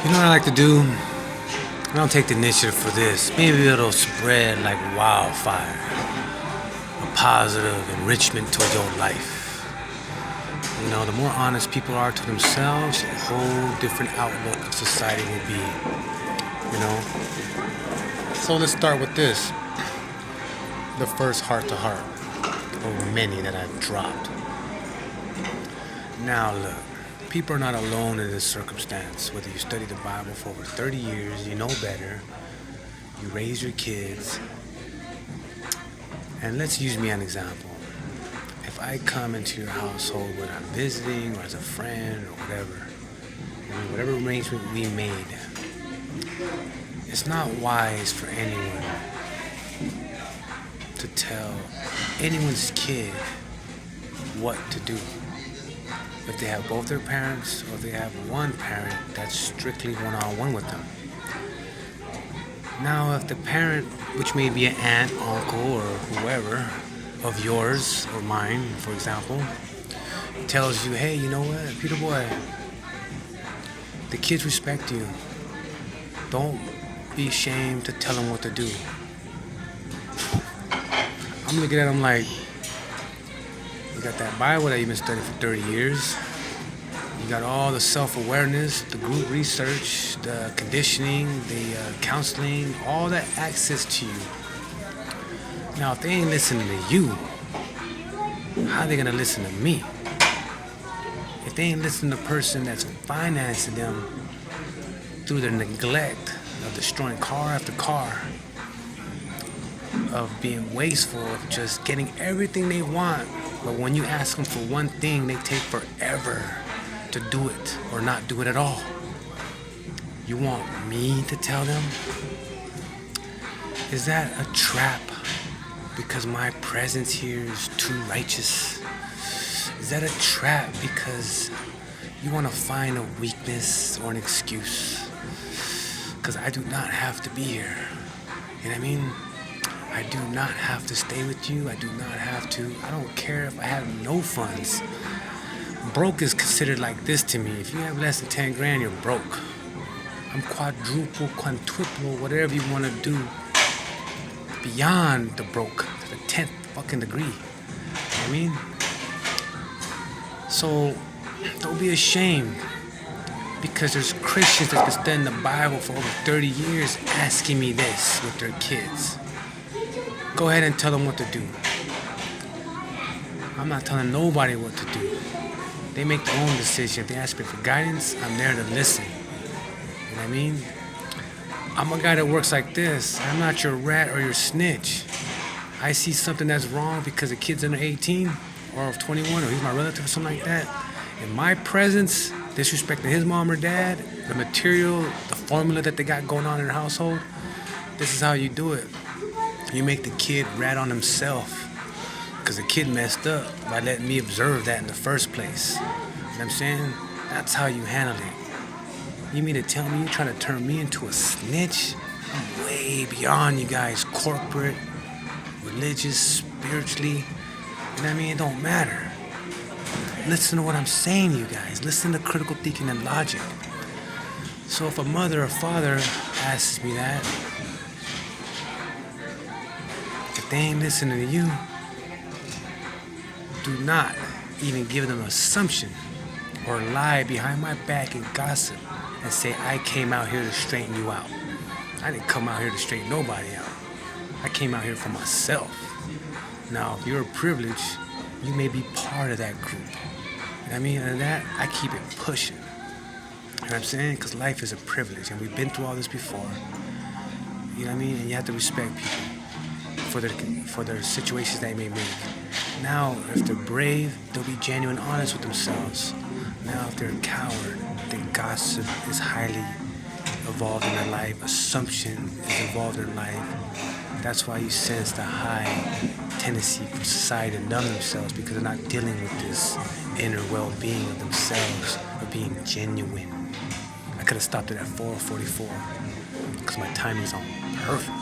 You know what I like to do? I don't take the initiative for this. Maybe it'll spread like wildfire. A positive enrichment to your life. You know, the more honest people are to themselves, a whole different outlook of society will be. You know? So let's start with this. The first heart to heart. Of many that I've dropped. Now look. People are not alone in this circumstance. Whether you study the Bible for over 30 years, you know better, you raise your kids, and let's use me as an example. If I come into your household whether I'm visiting or as a friend or whatever, whatever arrangement we made, it's not wise for anyone to tell anyone's kid what to do. If they have both their parents or if they have one parent that's strictly one-on-one with them. Now, if the parent, which may be an aunt, uncle, or whoever of yours or mine, for example, tells you, hey, you know what, Peter boy, the kids respect you. Don't be ashamed to tell them what to do. I'm looking at them like, you got that Bible that you've been studying for 30 years. You got all the self-awareness, the group research, the conditioning, the counseling, all that access to you. Now, if they ain't listening to you, how are they gonna listen to me? If they ain't listening to the person that's financing them through their neglect of destroying car after car, of being wasteful, of just getting everything they want, but when you ask them for one thing, they take forever to do it or not do it at all. You want me to tell them? Is that a trap because my presence here is too righteous? Is that a trap because you want to find a weakness or an excuse? Because I do not have to be here. You know what I mean? I do not have to stay with you. I do not have to. I don't care if I have no funds. Broke is considered like this to me. If you have less than 10 grand, you're broke. I'm quadruple, quintuple, whatever you want to do beyond the broke to the 10th fucking degree. You know what I mean? So don't be ashamed because there's Christians that's been studying the Bible for over 30 years asking me this with their kids. Go ahead and tell them what to do. I'm not telling nobody what to do. They make their own decision. If they ask me for guidance, I'm there to listen. You know what I mean? I'm a guy that works like this. I'm not your rat or your snitch. I see something that's wrong because the kid's under 18 or of 21 or he's my relative or something like that. In my presence, disrespecting his mom or dad, the material, the formula that they got going on in their household, this is how you do it. You make the kid rat on himself because the kid messed up by letting me observe that in the first place. You know what I'm saying? That's how you handle it. You mean to tell me you're trying to turn me into a snitch? I'm way beyond you guys, corporate, religious, spiritually. You know what I mean? It don't matter. Listen to what I'm saying, you guys. Listen to critical thinking and logic. So if a mother or father asks me that, if they ain't listening to you, do not even give them an assumption or lie behind my back and gossip and say I came out here to straighten you out. I didn't come out here to straighten nobody out. I came out here for myself. Now, if you're privileged, you may be part of that group. You know what I mean? And that, I keep it pushing. You know what I'm saying? Because life is a privilege, and we've been through all this before. You know what I mean? And you have to respect people for their situations they may make. Now, if they're brave, they'll be genuine, honest with themselves. Now, if they're a coward, then gossip is highly involved in their life. Assumption is involved in their life. That's why you sense the high tendency for society to numb themselves because they're not dealing with this inner well-being of themselves, of being genuine. I could have stopped it at 4:44 because my timing's on perfect.